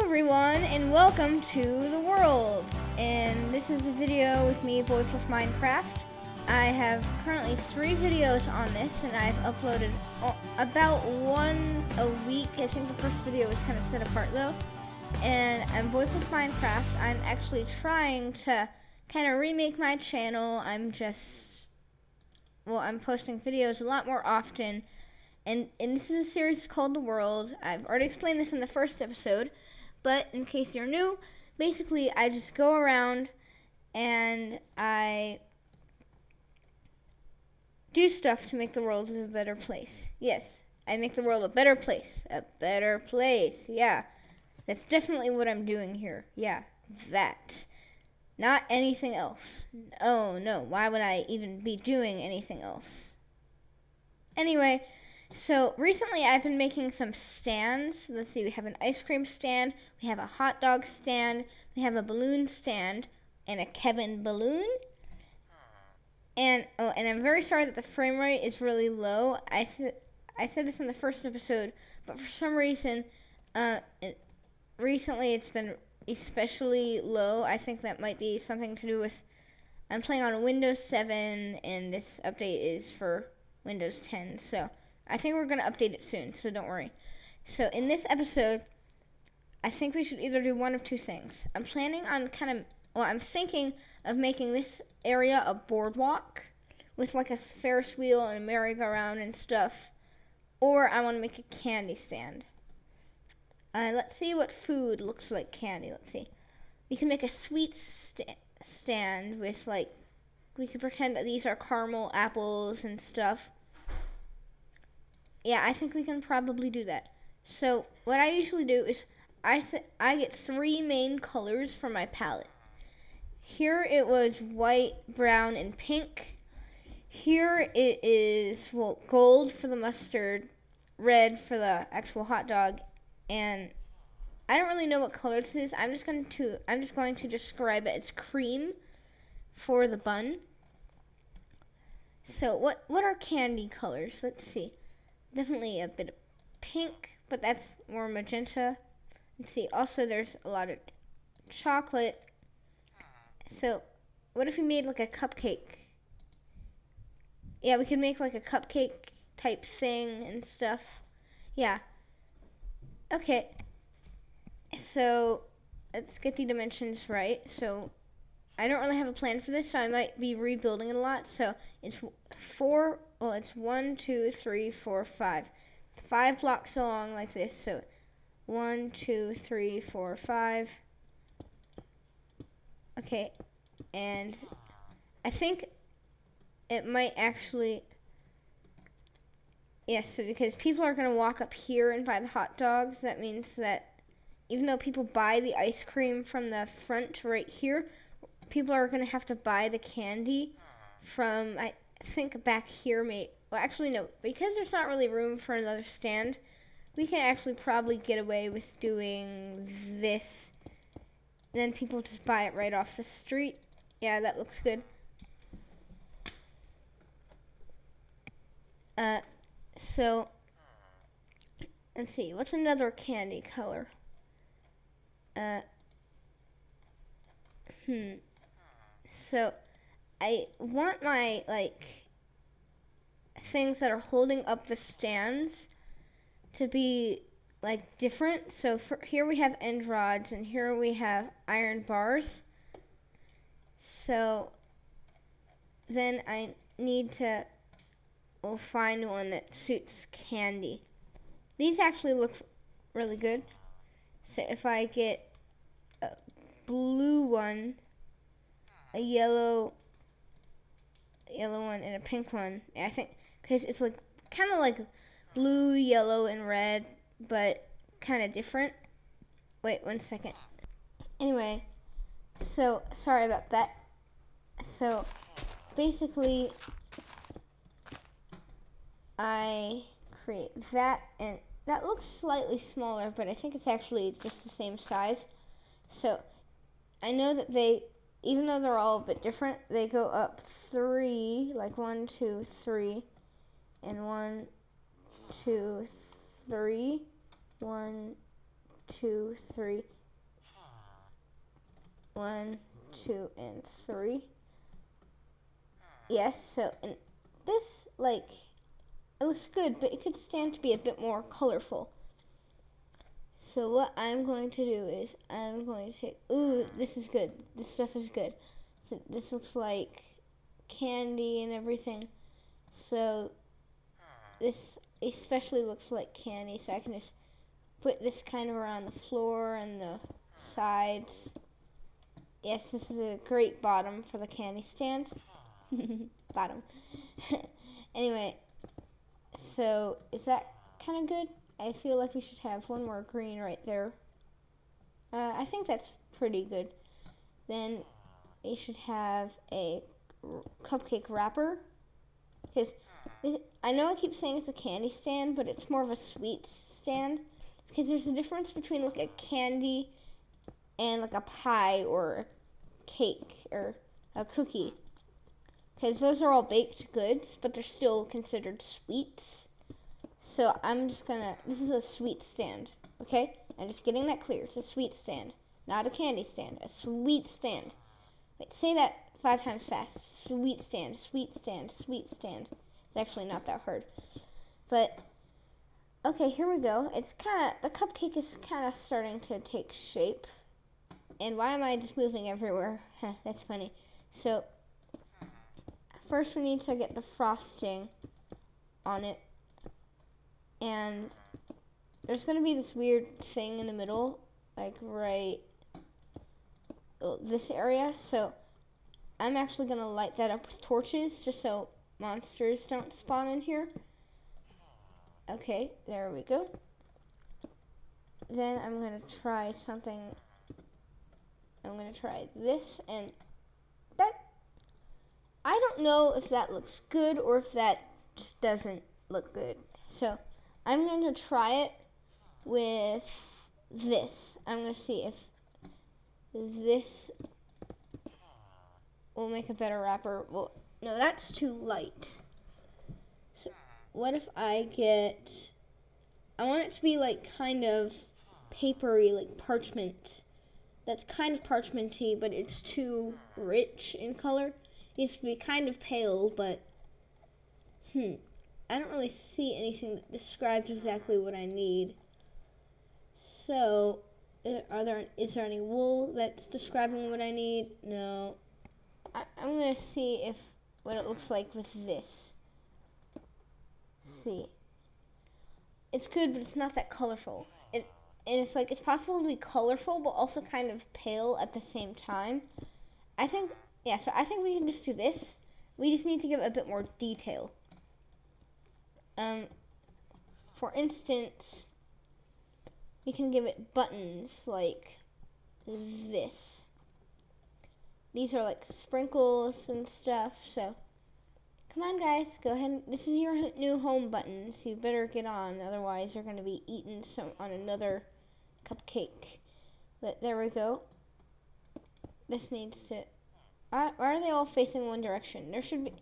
everyone, and welcome to the world. And this is a video with me, Boy Plus Minecraft. I have currently 3 videos on this, and I've uploaded about one a week. I think the first video was kind of set apart though. And I'm Boy Plus Minecraft. I'm actually trying to kind of remake my channel. I'm posting videos a lot more often. And this is a series called The World. I've already explained this in the first episode, but in case you're new, basically I just go around and I do stuff to make the world a better place. Yes, I make the world a better place. A better place, yeah. That's definitely what I'm doing here. Yeah, that. Not anything else. Oh, no, why would I even be doing anything else? Anyway, so recently I've been making some stands. Let's see, we have an ice cream stand, we have a hot dog stand, we have a balloon stand, and a Kevin balloon. And I'm very sorry that the frame rate is really low. I said this in the first episode, but for some reason, recently it's been especially low. I think that might be something to do with I'm playing on Windows 7, and this update is for Windows 10, so I think we're going to update it soon, so don't worry. So in this episode, I think we should either do one of two things. I'm thinking of making this area a boardwalk with like a Ferris wheel and a merry-go-round and stuff, or I want to make a candy stand. Let's see what food looks like candy. Let's see. We can make a sweet stand with we could pretend that these are caramel apples and stuff. Yeah, I think we can probably do that. So what I usually do is I get 3 main colors for my palette. Here it was white, brown, and pink. Here it is, gold for the mustard, red for the actual hot dog, and I don't really know what color this is. I'm just going to describe it as cream for the bun. So what are candy colors? Let's see. Definitely a bit of pink, but that's more magenta. Let's see. Also, there's a lot of chocolate. So what if we made like a cupcake? Yeah, we could make like a cupcake type thing and stuff. Yeah. Okay. So let's get the dimensions right. So I don't really have a plan for this, so I might be rebuilding it a lot. So it's 1, 2, 3, 4, 5. 5 blocks along like this. So 1, 2, 3, 4, 5. Okay, and I think it might actually, yes, so because people are going to walk up here and buy the hot dogs, that means that even though people buy the ice cream from the front right here, people are going to have to buy the candy from, I think, back here. Well, actually, no, because there's not really room for another stand, we can actually probably get away with doing this. And then people just buy it right off the street. Yeah, that looks good. So, let's see, what's another candy color? So, I want my, things that are holding up the stands to be, different. So, here we have end rods, and here we have iron bars. So, then I need to find one that suits candy. These actually look really good. So, if I get a blue one, a yellow one, and a pink one. I think because it's kind of like blue, yellow, and red, but kind of different. Wait 1 second. Anyway, so sorry about that. So basically, I create that, and that looks slightly smaller, but I think it's actually just the same size. So I know that even though they're all a bit different, they go up 3, 1, 2, 3, and 1, 2, 3, 1, 2, 3. 1, 2, and 3. Yes, so and this, like, it looks good, but it could stand to be a bit more colorful. So what I'm going to do is I'm going to take, ooh, this is good. This stuff is good. So this looks like candy and everything. So this especially looks like candy, so I can just put this kind of around the floor and the sides. Yes, this is a great bottom for the candy stand. Bottom. Anyway, so is that kind of good? I feel like we should have one more green right there. I think that's pretty good. Then we should have a cupcake wrapper. Because I know I keep saying it's a candy stand, but it's more of a sweets stand. Because there's a difference between like a candy and like a pie or a cake or a cookie. Because those are all baked goods, but they're still considered sweets. So I'm just gonna, this is a sweet stand, okay? I'm just getting that clear. It's a sweet stand, not a candy stand, a sweet stand. Wait, say that 5 times fast. Sweet stand, sweet stand, sweet stand. It's actually not that hard. But, okay, here we go. It's kind of, the cupcake is kind of starting to take shape. And why am I just moving everywhere? That's funny. So, first we need to get the frosting on it. And there's going to be this weird thing in the middle, like right this area. So I'm actually going to light that up with torches just so monsters don't spawn in here. Okay, there we go. Then I'm going to try something. I'm going to try this, and that, I don't know if that looks good or if that just doesn't look good. So I'm going to try it with this. I'm going to see if this will make a better wrapper. Well, no, that's too light. So what if I get, I want it to be like kind of papery, like parchment. That's kind of parchmenty, but it's too rich in color. It needs to be kind of pale, but I don't really see anything that describes exactly what I need. So, is there any wool that's describing what I need? No. I'm going to see what it looks like with this. Let's see. It's good, but it's not that colorful. And it's like, it's possible to be colorful, but also kind of pale at the same time. I think we can just do this. We just need to give it a bit more detail. For instance, we can give it buttons like this. These are like sprinkles and stuff, so come on guys, go ahead. This is your new home buttons. You better get on, otherwise you're going to be eating some on another cupcake. But there we go. This needs to, why are they all facing one direction? There should be,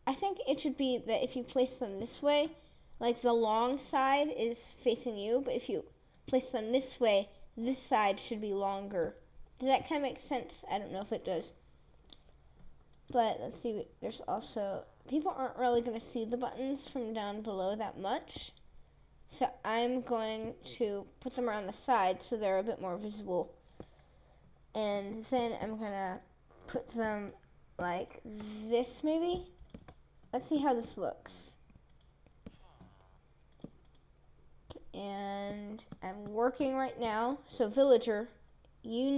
I think it should be that if you place them this way, like the long side is facing you, but if you place them this way, this side should be longer. Does that kind of make sense? I don't know if it does. But let's see, there's also, people aren't really going to see the buttons from down below that much. So I'm going to put them around the side so they're a bit more visible. And then I'm going to put them like this maybe. Let's see how this looks. And I'm working right now. So villager, you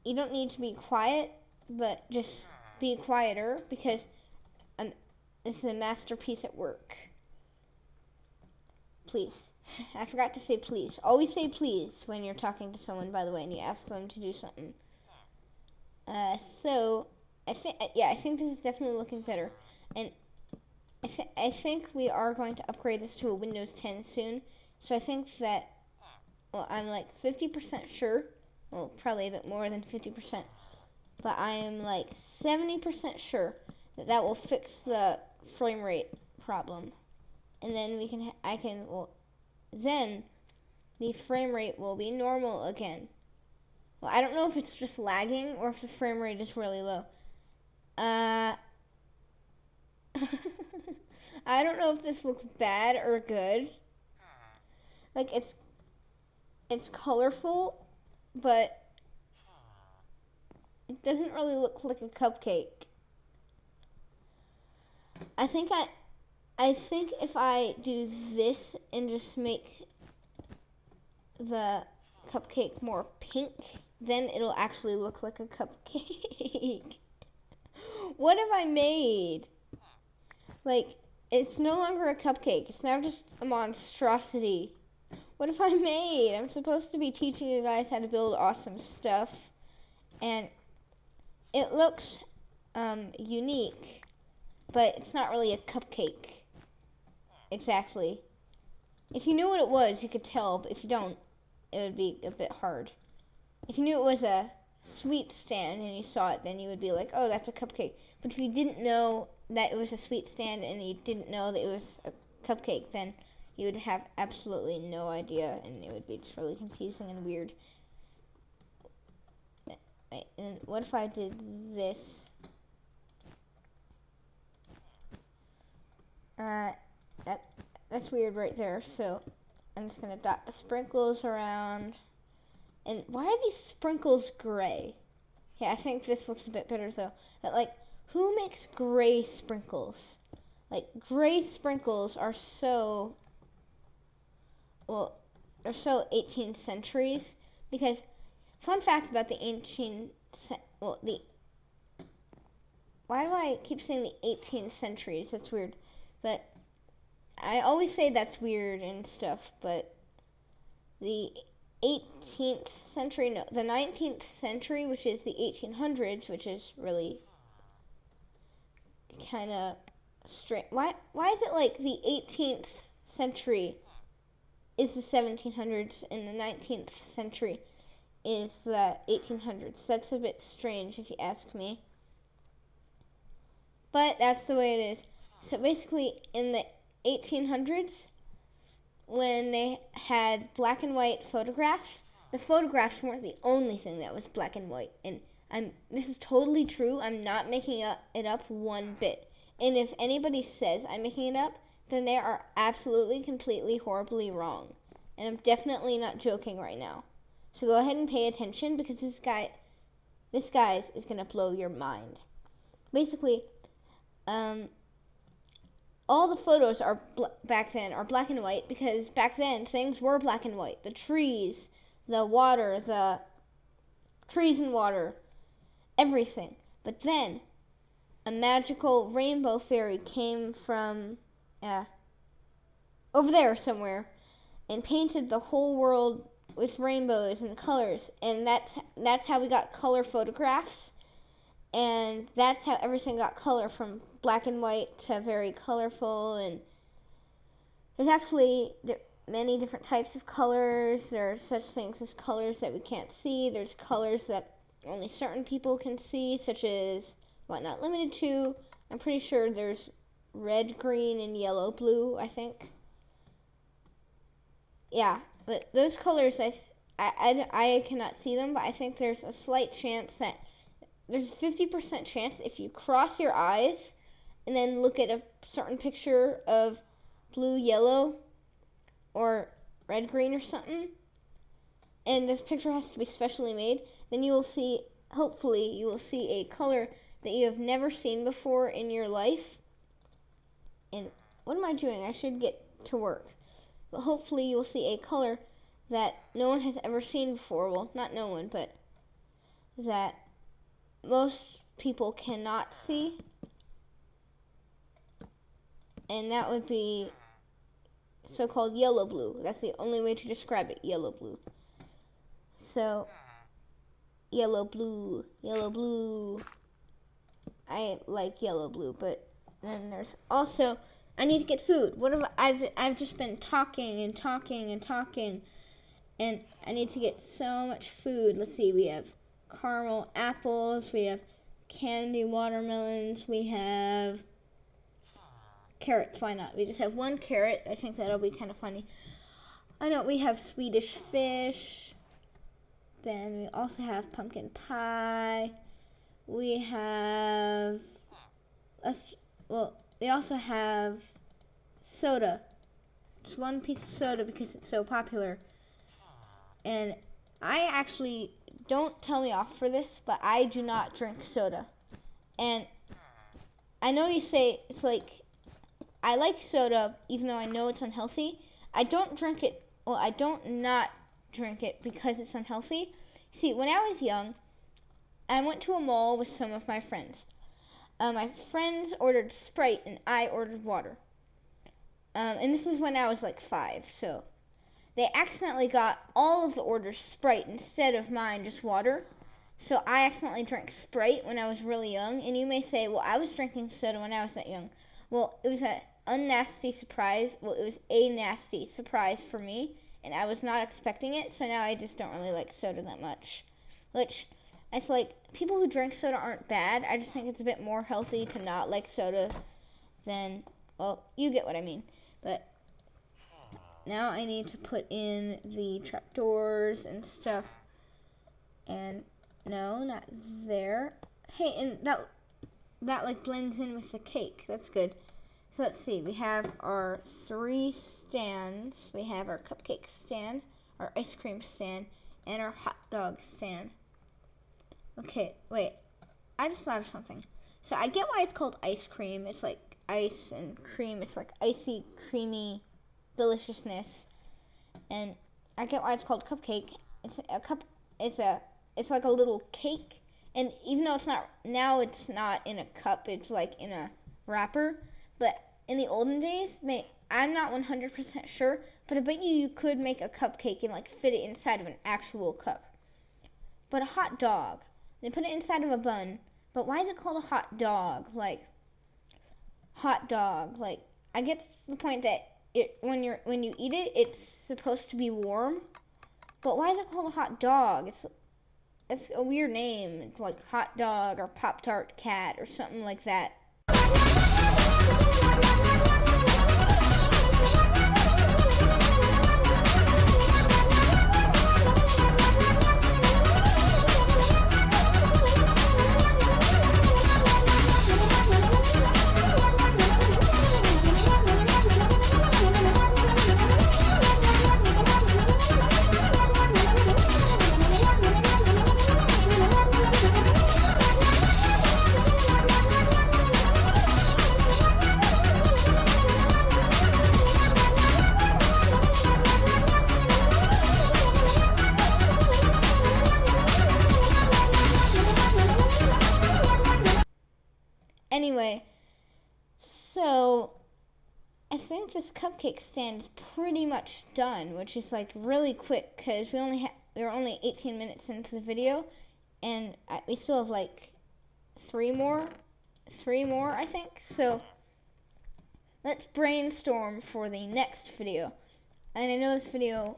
don't need to be quiet, but just be quieter because this is a masterpiece at work. Please. I forgot to say please. Always say please when you're talking to someone, by the way, and you ask them to do something. So I think this is definitely looking better, and I think we are going to upgrade this to a Windows 10 soon. So I think that, well, I'm like 50% sure. Well, probably a bit more than 50%, but I am like 70% sure that will fix the frame rate problem, and then then the frame rate will be normal again. Well, I don't know if it's just lagging or if the frame rate is really low. I don't know if this looks bad or good. Like, it's colorful, but it doesn't really look like a cupcake. I think if I do this and just make the cupcake more pink, then it'll actually look like a cupcake. What have I made? Like, it's no longer a cupcake. It's now just a monstrosity. What have I made? I'm supposed to be teaching you guys how to build awesome stuff. And it looks unique, but it's not really a cupcake. Exactly. If you knew what it was, you could tell, but if you don't, it would be a bit hard. If you knew it was a sweet stand and you saw it, then you would be like, oh, that's a cupcake. But if you didn't know that it was a sweet stand and you didn't know that it was a cupcake, then you would have absolutely no idea, and it would be just really confusing and weird. Right, and what if I did this? That's weird right there, so I'm just going to dot the sprinkles around. And why are these sprinkles gray? Yeah, I think this looks a bit better, though. But, like, who makes gray sprinkles? Like, gray sprinkles are so... Well, they're so 18th centuries. Because, fun fact about the 18th... Well, the... Why do I keep saying the 18th centuries? That's weird. But I always say that's weird and stuff, but the 18th century, no, the 19th century, which is the 1800s, which is really kind of strange. Why is it like the 18th century is the 1700s and the 19th century is the 1800s? That's a bit strange if you ask me. But that's the way it is. So basically, in the 1800s, when they had black and white photographs, the photographs weren't the only thing that was black and white. And this is totally true. I'm not making it up one bit. And if anybody says I'm making it up, then they are absolutely, completely, horribly wrong. And I'm definitely not joking right now. So go ahead and pay attention, because this guy is going to blow your mind. Basically, all the photos are back then are black and white, because back then things were black and white. The trees, the water, the trees and water, everything. But then a magical rainbow fairy came from over there somewhere and painted the whole world with rainbows and colors, and that's how we got color photographs. And that's how everything got color, from black and white to very colorful. And there's actually many different types of colors. There are such things as colors that we can't see. There's colors that only certain people can see, such as, well, not limited to, I'm pretty sure there's red, green, and yellow, blue, I think. Yeah, but those colors, I cannot see them, but I think there's a slight chance that there's a 50% chance if you cross your eyes and then look at a certain picture of blue, yellow, or red, green, or something, and this picture has to be specially made, then you will see, hopefully, you will see a color that you have never seen before in your life. And what am I doing? I should get to work. But hopefully you will see a color that no one has ever seen before. Well, not no one, but that most people cannot see, and that would be so-called yellow blue. That's the only way to describe it, yellow blue. So yellow blue, yellow blue. I like yellow blue, but then there's also, I need to get food. What have I've just been talking and talking and talking, and I need to get so much food. Let's see, we have caramel apples, we have candy watermelons, we have carrots. Why not? We just have one carrot. I think that'll be kind of funny. I know we have Swedish fish. Then we also have pumpkin pie. We have, we also have soda. Just one piece of soda because it's so popular. And I actually, don't tell me off for this, but I do not drink soda. And I know you say it's like, I like soda even though I know it's unhealthy. I don't drink it, well, I don't not drink it because it's unhealthy. See, when I was young, I went to a mall with some of my friends. My friends ordered Sprite and I ordered water. And this is when I was like 5, so they accidentally got all of the orders Sprite instead of mine just water. So I accidentally drank Sprite when I was really young. And you may say, well, I was drinking soda when I was that young. Well, it was a nasty surprise. Well, it was a nasty surprise for me. And I was not expecting it. So now I just don't really like soda that much. Which, it's like, people who drink soda aren't bad. I just think it's a bit more healthy to not like soda than, well, you get what I mean. But now I need to put in the trapdoors and stuff. And no, not there. Hey, and that like blends in with the cake. That's good. So let's see. We have our 3 stands. We have our cupcake stand, our ice cream stand, and our hot dog stand. Okay, wait. I just thought of something. So I get why it's called ice cream. It's like ice and cream. It's like icy, creamy deliciousness. And I get why it's called cupcake. It's like a little cake. And even though it's not in a cup, it's like in a wrapper. But in the olden days, I'm not 100% sure, but I bet you could make a cupcake and like fit it inside of an actual cup. But a hot dog, they put it inside of a bun. But why is it called a hot dog? Like, hot dog. Like, I get the point that when you eat it, it's supposed to be warm. But why is it called a hot dog? It's a weird name. It's like hot dog or Pop-Tart cat or something like that. Anyway, so I think this cupcake stand is pretty much done, which is like really quick because we were only 18 minutes into the video, and we still have like three more I think. So let's brainstorm for the next video. And I know this video,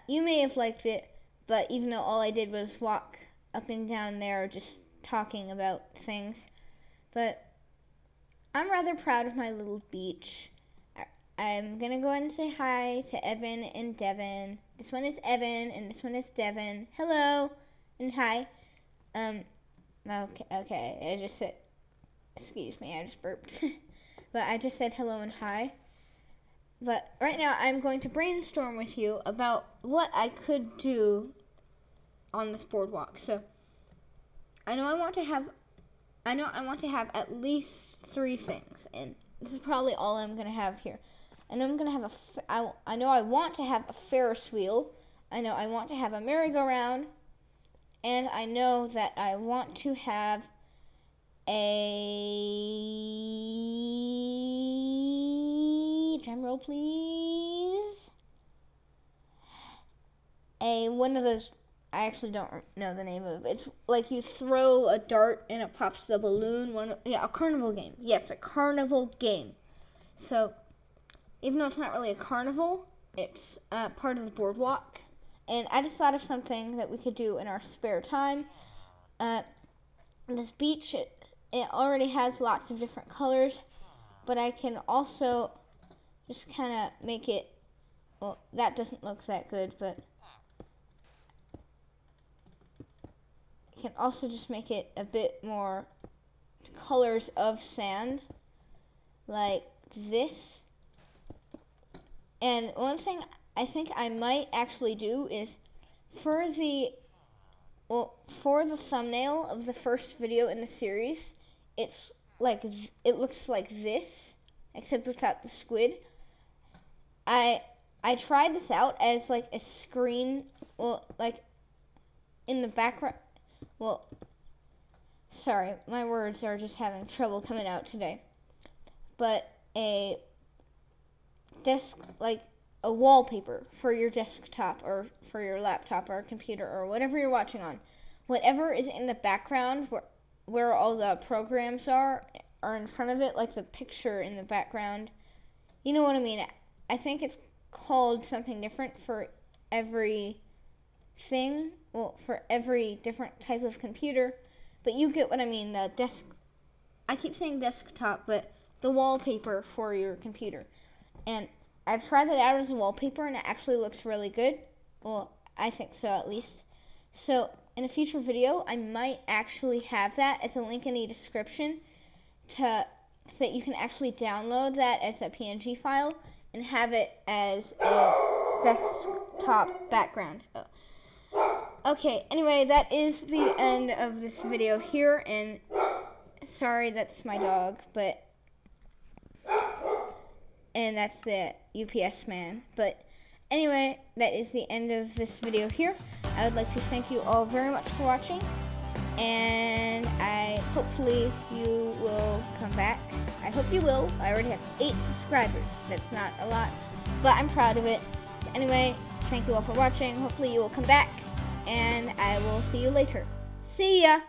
you may have liked it, but even though all I did was walk up and down there just talking about things. But I'm rather proud of my little beach. I'm going to go ahead and say hi to Evan and Devin. This one is Evan, and this one is Devin. Hello, and hi. Okay, I just said, excuse me, I just burped. But I just said hello and hi. But right now, I'm going to brainstorm with you about what I could do on this boardwalk. So, I know I want to have at least 3 things, and this is probably all I'm going to have here. I know I'm going to have I know I want to have a Ferris wheel. I know I want to have a merry-go-round, and I know that I want to have a, drum roll please, one of those, I actually don't know the name of it. It's like you throw a dart and it pops the balloon. A carnival game. Yes, a carnival game. So, even though it's not really a carnival, it's part of the boardwalk. And I just thought of something that we could do in our spare time. This beach, it already has lots of different colors, but I can also just kind of make it well, that doesn't look that good, but you can also just make it a bit more colors of sand, like this. And one thing I think I might actually do is for the thumbnail of the first video in the series, it looks like this, except without the squid. I tried this out as like a screen, well, like in the background. Well, sorry, my words are just having trouble coming out today. But a wallpaper for your desktop or for your laptop or computer or whatever you're watching on. Whatever is in the background where all the programs are in front of it, like the picture in the background. You know what I mean? I think it's called something different for every thing. Well, for every different type of computer. But you get what I mean. I keep saying desktop, but the wallpaper for your computer. And I've tried that out as a wallpaper, and it actually looks really good. Well, I think so, at least. So, in a future video, I might actually have that as a link in the description so that you can actually download that as a PNG file and have it as a desktop background. Okay, anyway, that is the end of this video here, and sorry, that's my dog, and that's the UPS man. But anyway, that is the end of this video here. I would like to thank you all very much for watching, and hopefully you will come back. I hope you will. I already have 8 subscribers. That's not a lot, but I'm proud of it. Anyway, thank you all for watching. Hopefully you will come back, and I will see you later. See ya!